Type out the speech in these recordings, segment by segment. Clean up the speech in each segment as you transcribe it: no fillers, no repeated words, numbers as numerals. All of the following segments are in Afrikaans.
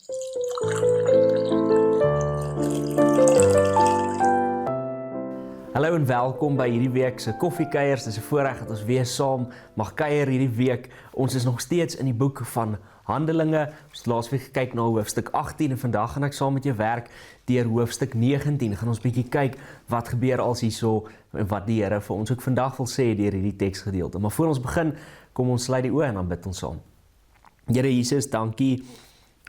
Hallo en welkom by hierdie week se Koffiekuiers. Dis 'n voorreg dat ons weer saam mag kuier hierdie week. Ons is nog steeds in die boek van Handelinge. Ons het laasweek gekyk na hoofstuk 18 en vandag gaan ek saam met jou werk deur hoofstuk 19. Gaan ons bietjie kyk wat gebeur als hierso en wat die Here vir ons ook vandag wil sê deur hierdie teksgedeelte. Maar voor ons begin, kom ons sluit die oë en dan bid ons saam. Here Jesus, dankie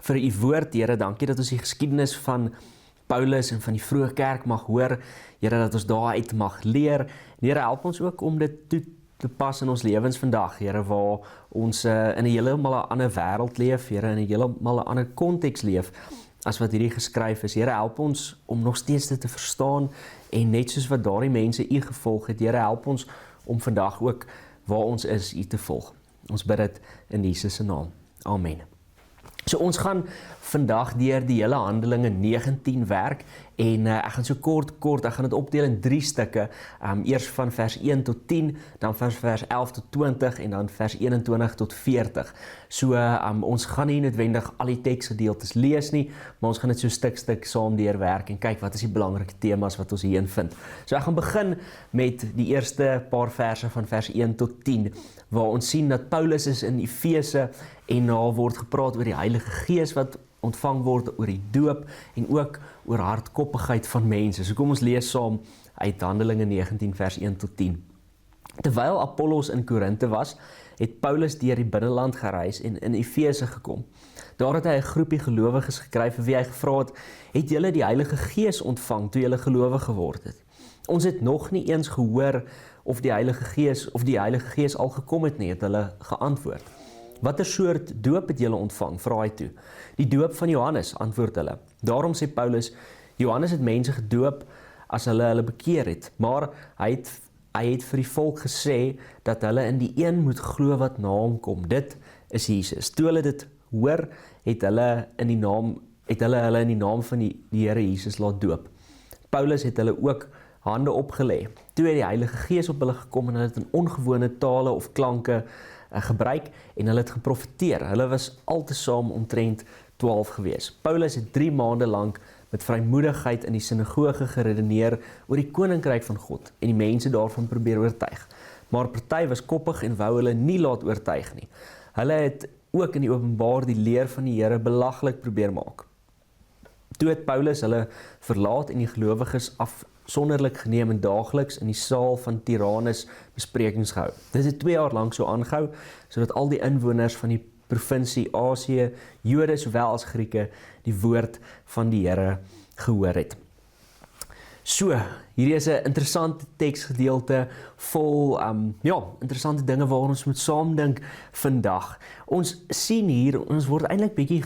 vir u woord. Here, dankie dat ons die geskiedenis van Paulus en van die vroeë kerk mag hoor. Here, dat ons daaruit mag leer. En Here, help ons ook om dit toe te pas in ons lewens vandag, Here, waar ons in 'n heeltemal 'n ander wêreld leef, Here, in 'n heeltemal 'n ander konteks leef as wat hierdie geskryf is. Here, help ons om nog steeds dit te verstaan en net soos wat daardie mense u gevolg het, Here, help ons om vandag ook waar ons is u te volg. Ons bid dit in Jesus se naam. Amen. So ons gaan vandag deur die hele Handelinge 19 werk en ek gaan so kort, ek gaan dit opdeel in 3 stukke. Eers van vers 1 tot 10, dan van vers 11 tot 20 en dan vers 21 tot 40. So ons gaan nie noodwendig al die teksgedeeltes lees nie, maar ons gaan dit so stuk saam deurwerk en kyk wat is die belangrike temas wat ons hierin vind. So ek gaan begin met die eerste paar verse van vers 1 tot 10, waar ons sien dat Paulus is in Efese en daar word gepraat oor die Heilige Gees wat ontvang word, oor die doop en ook oor hardkoppigheid van mense. So kom ons lees saam uit Handelinge 19 vers 1 tot 10. Terwyl Apollos in Korinthe was, het Paulus deur die binneland gereis en in Efese gekom. Daar het hy 'n groepie gelowiges gekry vir wie hy gevra het julle die Heilige Gees ontvang toe julle gelowig geword het? Ons het nog nie eens gehoor of die Heilige Gees al gekom het nie, het hulle geantwoord. Watter soort doop het julle ontvang, vra hy toe. Die doop van Johannes, antwoord hulle. Daarom sê Paulus, Johannes het mense gedoop as hulle bekeer het, maar hy het vir die volk gesê dat hulle in die een moet glo wat na hom kom. Dit is Jesus. Toe hulle dit hoor, het hulle in die naam van die Here Jesus laat doop. Paulus het hulle ook hande opgelê. Toe het die Heilige Gees op hulle gekom en hulle het in ongewone tale of klanke gebruik en hulle het geprofeteer. Hulle was altesaam omtrent 12 gewees. Paulus het 3 maande lank met vrymoedigheid in die sinagoge geredeneer oor die koninkryk van God en die mense daarvan probeer oortuig. Maar party was koppig en wou hulle nie laat oortuig nie. Hulle het ook in die openbaar die leer van die Here belaglik probeer maak. Toe het Paulus hulle verlaat en die gelowiges afsonderlik geneem en daagliks in die saal van Tyrannus besprekings gehou. Dit het 2 jaar lank so aangehou, sodat al die inwoners van die provinsie Asië, Jode sowel as Grieke, die woord van die Here gehoor het. So, hierdie is 'n interessante teksgedeelte vol interessante dinge waaroor ons moet saamdink vandag. Ons sien hier, ons word eintlik bietjie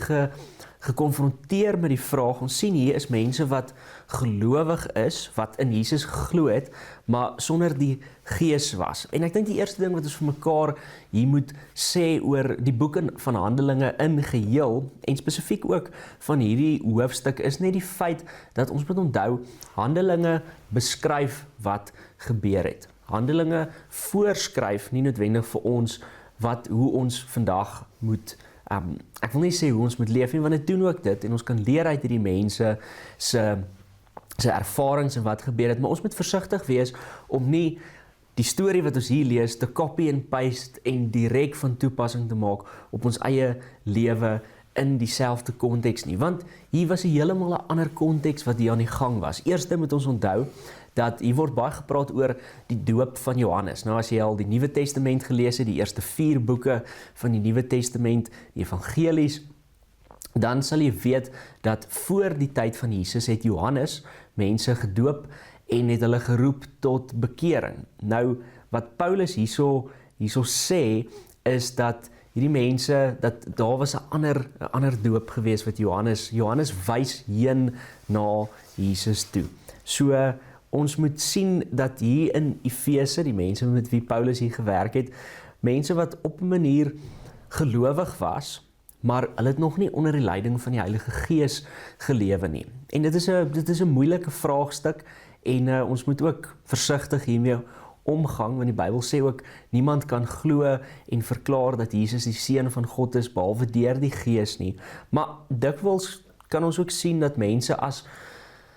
gekonfronteer met die vraag, ons sien hier is mense wat gelowig is, wat in Jesus geglo het, maar sonder die Gees was. En ek dink die eerste ding wat ons vir mekaar hier moet sê oor die boek van Handelinge in geheel, en spesifiek ook van hierdie hoofstuk, is net die feit dat ons moet onthou, Handelinge beskryf wat gebeur het. Handelinge voorskryf nie noodwendig vir ons hoe ons vandag moet ek wil nie sê hoe ons moet leef nie, want dit doen ook dit, en ons kan leer uit hierdie mense se ervarings en wat gebeur het, maar ons moet versigtig wees om nie die storie wat ons hier lees te copy and paste en direk van toepassing te maak op ons eie lewe in dieselfde konteks nie, want hier was heeltemal 'n ander konteks wat hier aan die gang was. Eerste moet ons onthou dat hier word baie gepraat oor die doop van Johannes. Nou as jy al die Nuwe Testament gelees het, die eerste 4 boeke van die Nuwe Testament, die evangelies, dan sal jy weet dat voor die tyd van Jesus het Johannes mense gedoop en het hulle geroep tot bekering. Nou wat Paulus hierso sê is dat hierdie mense, dat daar was 'n ander doop gewees wat Johannes wys heen na Jesus toe. So ons moet sien dat hier in Efese, die mense met wie Paulus hier gewerk het, mense wat op 'n manier gelowig was, maar hulle het nog nie onder die leiding van die Heilige Gees gelewe nie. En dit is 'n moeilike vraagstuk en ons moet ook versigtig hiermee omgang, want die Bybel sê ook, niemand kan glo en verklaar dat Jesus die Seun van God is, behalwe deur die Gees nie. Maar dikwels kan ons ook sien dat mense as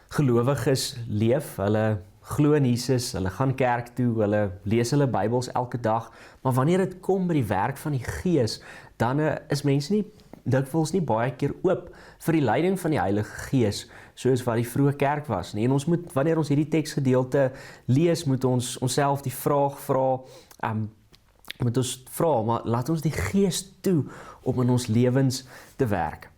gelowiges leef, hulle glo in Jesus, hulle gaan kerk toe, hulle lees hulle Bybels elke dag, maar wanneer dit kom by die werk van die Gees, dan is mense dikwels nie baie keer oop vir die leiding van die Heilige Gees, soos wat die vroeë kerk was nie. En ons moet, wanneer ons hierdie teksgedeelte lees, moet ons onsself die vraag vra, maar laat ons die Gees toe om in ons lewens te werk.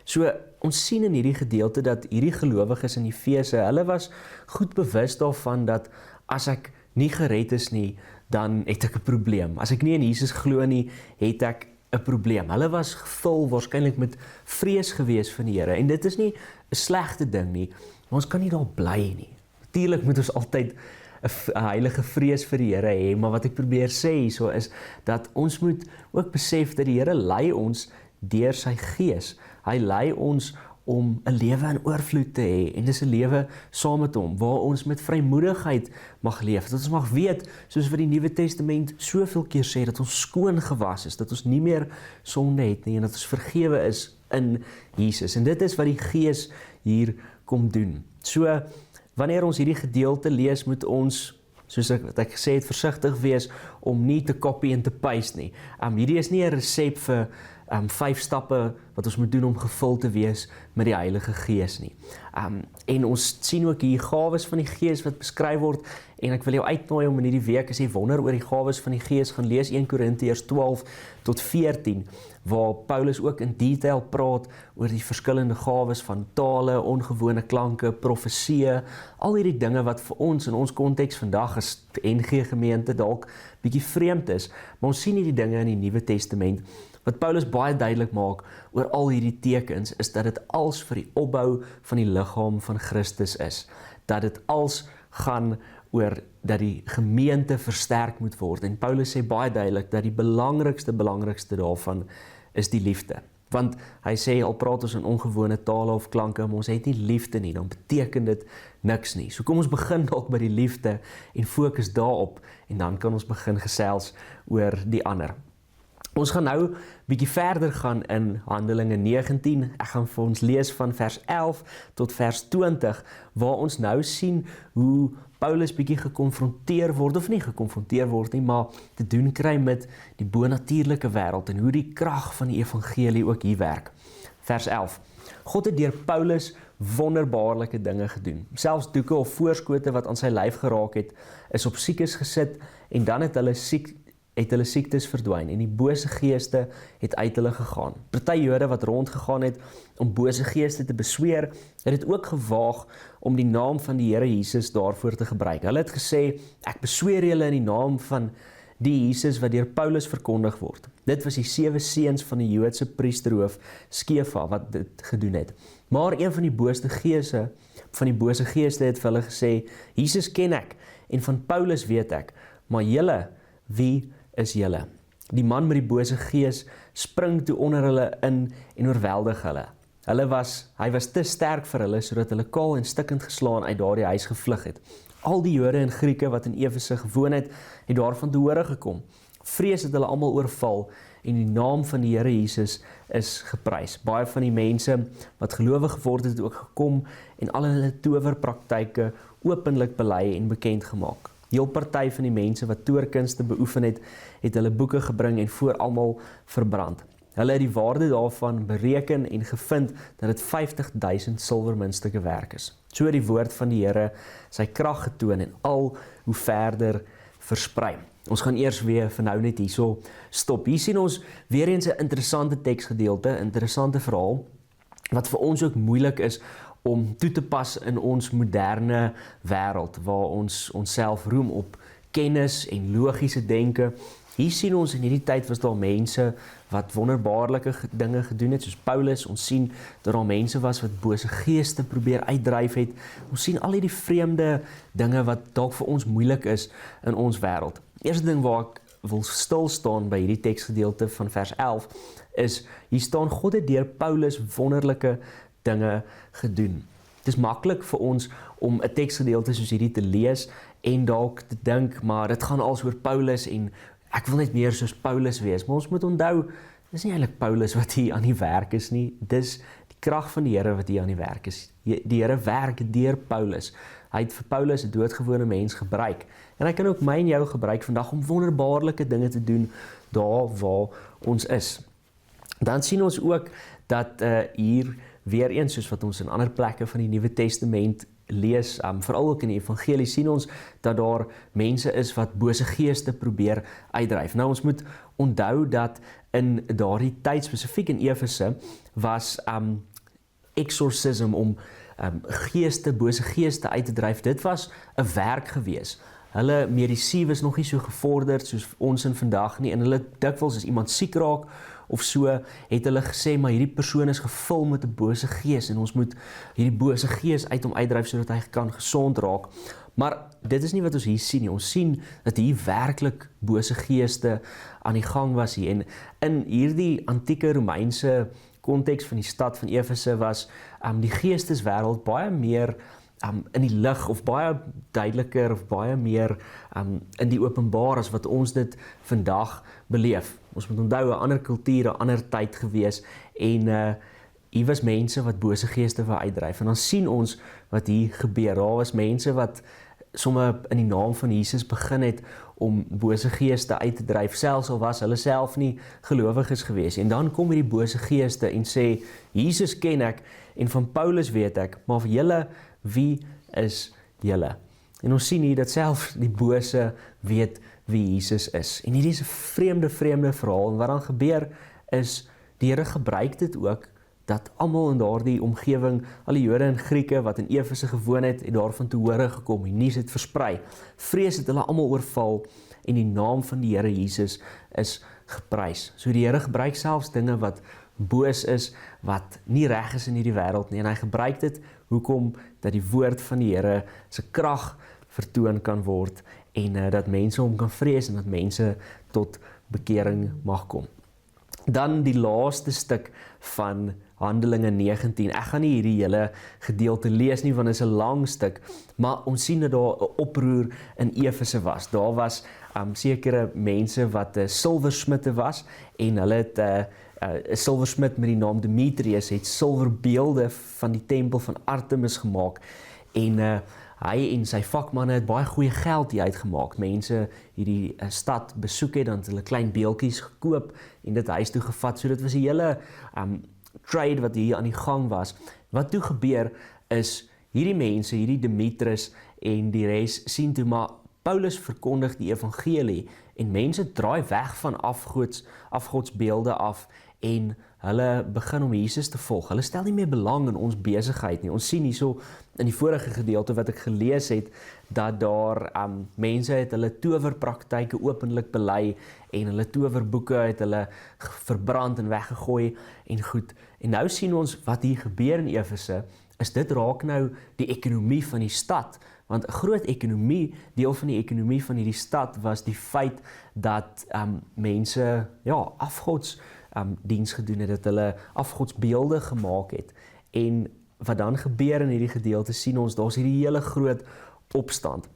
So, ons sien in hierdie gedeelte dat hierdie gelowiges in Efese, hulle was goed bewus daarvan dat as ek nie gered is nie, dan het ek 'n probleem. As ek nie in Jesus glo nie, het ek 'n probleem. Hulle was gevul waarskynlik met vrees gewees van die Here. En dit is nie 'n slegte ding nie, maar ons kan nie daar bly nie. Natuurlik moet ons altyd 'n heilige vrees vir die Here hê, maar wat ek probeer sê hierso is dat ons moet ook besef dat die Here lei ons deur sy Gees. Hy lei ons om 'n lewe in oorvloed te hê, en dis 'n lewe saam met hom, waar ons met vrymoedigheid mag leef, dat ons mag weet, soos wat die Nuwe Testament soveel keer sê, dat ons skoon gewas is, dat ons nie meer sonde het nie, en dat ons vergewe is in Jesus, en dit is wat die Gees hier kom doen. So, wanneer ons hierdie gedeelte lees, moet ons, soos wat ek gesê het, versigtig wees om nie te copy en te paste nie. Hierdie is nie 'n resep vir 5 stappe wat ons moet doen om gevul te wees met die Heilige Gees nie. En ons sien ook hier gawes van die Gees wat beskryf word, en ek wil jou uitnooi om in hierdie week, as jy wonder oor die gawes van die Gees, gaan lees 1 Korintiërs 12 tot 14, waar Paulus ook in detail praat oor die verskillende gawes van tale, ongewone klanke, profeseë, al hierdie dinge wat vir ons in ons konteks vandag as NG gemeente dalk bietjie vreemd is, maar ons sien hierdie dinge in die Nuwe Testament. Wat Paulus baie duidelik maak oor al hierdie tekens, is dat dit als vir die opbou van die liggaam van Christus is. Dat dit als gaan oor dat die gemeente versterk moet word. En Paulus sê baie duidelik dat die belangrikste daarvan is die liefde. Want hy sê, al praat ons in ongewone tale of klanke, maar ons het nie liefde nie, dan beteken dit niks nie. So kom ons begin dalk by die liefde en fokus daarop, en dan kan ons begin gesels oor die ander. Ons gaan nou bietjie verder gaan in Handelinge 19. Ek gaan vir ons lees van vers 11 tot vers 20, waar ons nou sien hoe Paulus bietjie gekonfronteer word, of nie gekonfronteer word nie, maar te doen kry met die bonatuurlike wêreld en hoe die krag van die evangelie ook hier werk. Vers 11. God het deur Paulus wonderbaarlike dinge gedoen. Selfs doeke of voorskote wat aan sy lyf geraak het, is op siekes gesit, en dan het hulle siektes verdwyn, en die bose geeste het uit hulle gegaan. Party Jode wat rondgegaan het om bose geeste te besweer, het dit ook gewaag om die naam van die Here Jesus daarvoor te gebruik. Hulle het gesê, ek besweer julle in die naam van die Jesus wat deur Paulus verkondig word. Dit was die 7 seuns van die Joodse priesterhoof Skefa wat dit gedoen het. Maar een van die bose geeste het vir hulle gesê, Jesus ken ek, en van Paulus weet ek, maar julle, wie is julle? Die man met die bose gees spring toe onder hulle in en oorweldig hulle. Hy was te sterk vir hulle, sodat hulle kaal en stikkend geslaan uit daardie huis gevlug het. Al die Jode en Grieke wat in Efese gewoon het daarvan te hore gekom. Vrees het hulle almal oorval, en die naam van die Here Jesus is geprys. Baie van die mense wat gelowig geword het ook gekom, en al hulle towerpraktyke openlik bely en bekend gemaak. Heel party van die mense wat toorkunste beoefen het hulle boeke gebring en voor almal verbrand. Hulle het die waarde daarvan bereken en gevind dat dit 50.000 silwermuntstukke werd is. So het die woord van die Here sy krag getoon en al hoe verder versprei. Ons gaan eers weer vir nou net hierso stop. Hier sien ons weer eens 'n interessante teksgedeelte, 'n interessante verhaal, wat vir ons ook moeilik is om toe te pas in ons moderne wêreld, waar ons onsself roem op kennis en logiese denke. Hier sien ons in hierdie tyd was daar mense wat wonderbaarlike dinge gedoen het, soos Paulus. Ons sien dat daar mense was wat bose geeste probeer uitdryf het. Ons sien al hierdie vreemde dinge wat dalk vir ons moeilik is in ons wêreld. Eerste ding waar ek wil stil staan by hierdie teksgedeelte van vers 11 is, hier staan God het deur Paulus wonderlike dinge gedoen. Dit is maklik vir ons om 'n teksgedeelte soos hierdie te lees en dalk te dink, maar dit gaan als oor Paulus en ek wil net meer soos Paulus wees. Maar ons moet onthou, dis nie eintlik Paulus wat hier aan die werk is nie. Dis die krag van die Here wat hier aan die werk is. Die Here werk deur Paulus. Hy het vir Paulus 'n doodgewone mens gebruik. En hy kan ook my en jou gebruik vandag om wonderbaarlike dinge te doen daar waar ons is. Dan sien ons ook dat hier weer eens, soos wat ons in ander plekke van die Nuwe Testament lees, veral ook in die evangelie, sien ons dat daar mense is wat bose geeste probeer uitdryf. Nou ons moet onthou dat in daardie tyd, spesifiek in Efese, was exorcism om bose geeste uit te dryf. Dit was 'n werk gewees. Hulle medisyne was nog nie so gevorderd soos ons in vandag nie, en hulle dikwels as iemand siek raak of so, het hulle gesê, maar hierdie persoon is gevul met 'n bose gees en ons moet hierdie bose gees uit hom uitdryf sodat hy kan gesond raak. Maar dit is nie wat ons hier sien nie. Ons sien dat hier werklik bose geeste aan die gang was hier. En in hierdie antieke Romeinse konteks van die stad van Efese was die geesteswêreld baie meer in die lig of baie duideliker of baie meer in die openbaar as wat ons dit vandag beleef. Ons moet onthou 'n ander kultuur, 'n ander tyd gewees en hier was mense wat bose geeste wou uitdryf. En dan sien ons wat hier gebeur. Daar was mense wat sommer in die naam van Jesus begin het om bose geeste uit te dryf, selfs al was hulle self nie gelowiges gewees. En dan kom hierdie bose geeste en sê, Jesus ken ek en van Paulus weet ek, maar vir julle, wie is julle? En ons sien hier dat selfs die bose weet wie Jesus is. En hierdie is 'n vreemde verhaal. En wat dan gebeur is, die Here gebruik dit ook, dat almal in daardie omgewing, al die Jode en Grieke wat in Efese gewoon het daarvan te hore gekom, die nuus het versprei. Vrees het hulle almal oorval en die naam van die Here Jesus is geprys. So die Here gebruik selfs dinge wat boos is, wat nie reg is in hierdie wêreld nie, en hy gebruik dit, hoekom? Dat die woord van die Here se krag vertoon kan word en dat mense hom kan vrees en dat mense tot bekering mag kom. Dan die laaste stuk van Handelinge 19. Ek gaan nie hierdie hele gedeelte lees nie, want dit is 'n lang stuk, maar ons sien dat daar 'n oproer in Efese was. Daar was sekere mense wat silversmidte was en hulle het 'n silversmid met die naam Demetrius het silverbeelde van die tempel van Artemis gemaak en hy en sy vakmanne het baie goeie geld hier uitgemaak. Mense hierdie stad besoek het, dan het hulle klein beeltjies gekoop en dit huis toe gevat. So dit was 'n hele trade wat hier aan die gang was. Wat toe gebeur is, hierdie mense, hierdie Demetrius en die res sien toe maar Paulus verkondig die evangelie en mense draai weg van afgodsbeelde af en hulle begin om Jesus te volg. Hulle stel nie meer belang in ons besigheid nie. Ons sien hierso in die vorige gedeelte wat ek gelees het, dat daar mense het hulle towerpraktyke openlik bely en hulle towerboeke het hulle verbrand en weggegooi en goed. En nou sien ons wat hier gebeur in Efese, is dit raak nou die ekonomie van die stad. Want 'n groot ekonomie, deel van die ekonomie van hierdie stad was die feit dat mense afgodsdiens gedoen het, dat hulle afgodsbeelde gemaak het. En wat dan gebeur in hierdie gedeelte, sien ons, daar's hierdie hele groot opstand.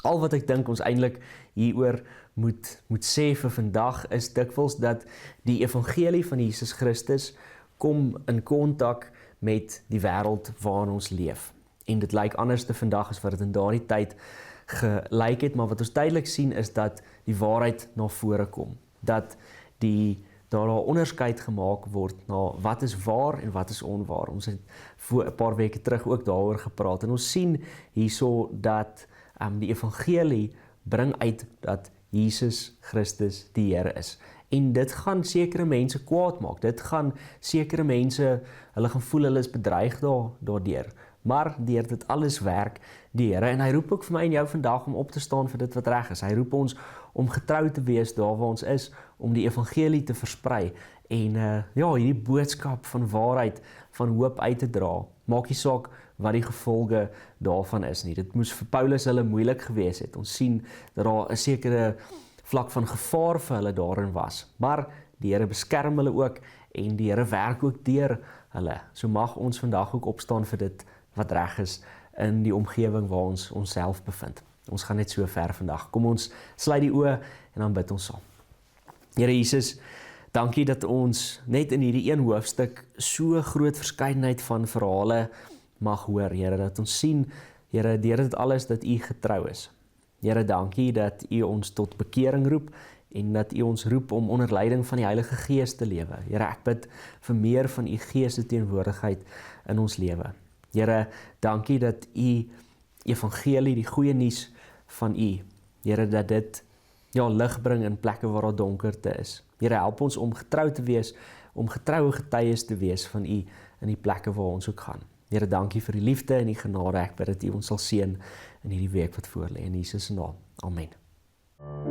Al wat ek dink ons eintlik hieroor moet sê vir vandag is dikwels dat die evangelie van Jesus Christus kom in kontak met die wêreld waarin ons leef. En dit lyk anders te vandag as wat dit in daardie tyd gelyk het, maar wat ons duidelik sien is dat die waarheid na vore kom. Dat daar 'n onderskeid gemaak word na wat is waar en wat is onwaar. Ons het voor 'n paar weke terug ook daaroor gepraat en ons sien hierso dat die evangelie bring uit dat Jesus Christus die Here is. En dit gaan sekere mense kwaad maak. Dit gaan sekere mense, hulle gaan voel hulle is bedreig daardeur. Maar deur dit alles werk die Here en hy roep ook vir my en jou vandag om op te staan vir dit wat reg is. Hy roep ons om getrou te wees daar waar ons is, om die evangelie te versprei en hierdie boodskap van waarheid, van hoop uit te dra. Maak nie saak wat die gevolge daarvan is nie. Dit moes vir Paulus hulle moeilik gewees het. Ons sien dat daar 'n sekere vlak van gevaar vir hulle daarin was. Maar die Here beskerm hulle ook en die Here werk ook deur hulle. So mag ons vandag ook opstaan vir dit wat reg is in die omgewing waar ons onsself bevind. Ons gaan net so ver vandag. Kom ons sluit die oë en dan bid ons saam. Here Jesus, dankie dat ons net in hierdie een hoofstuk so groot verskeidenheid van verhale mag hoor, Here, dat ons sien, Here, deur dit alles dat U getrou is. Here, dankie dat U ons tot bekering roep en dat U ons roep om onder leiding van die Heilige Gees te lewe. Here, ek bid vir meer van U Gees se teenwoordigheid in ons lewe. Here, dankie dat U evangelie, die goeie nuus van U, Here, dat dit lig bring in plekke waar daar donkerte is. Here, help ons om getrou te wees, om getroue getuies te wees van U in die plekke waar ons ook gaan. Here, dankie vir die liefde en die genade. Ek bid dat U ons sal seën in hierdie week wat voorlê. In Jesus se naam. Amen.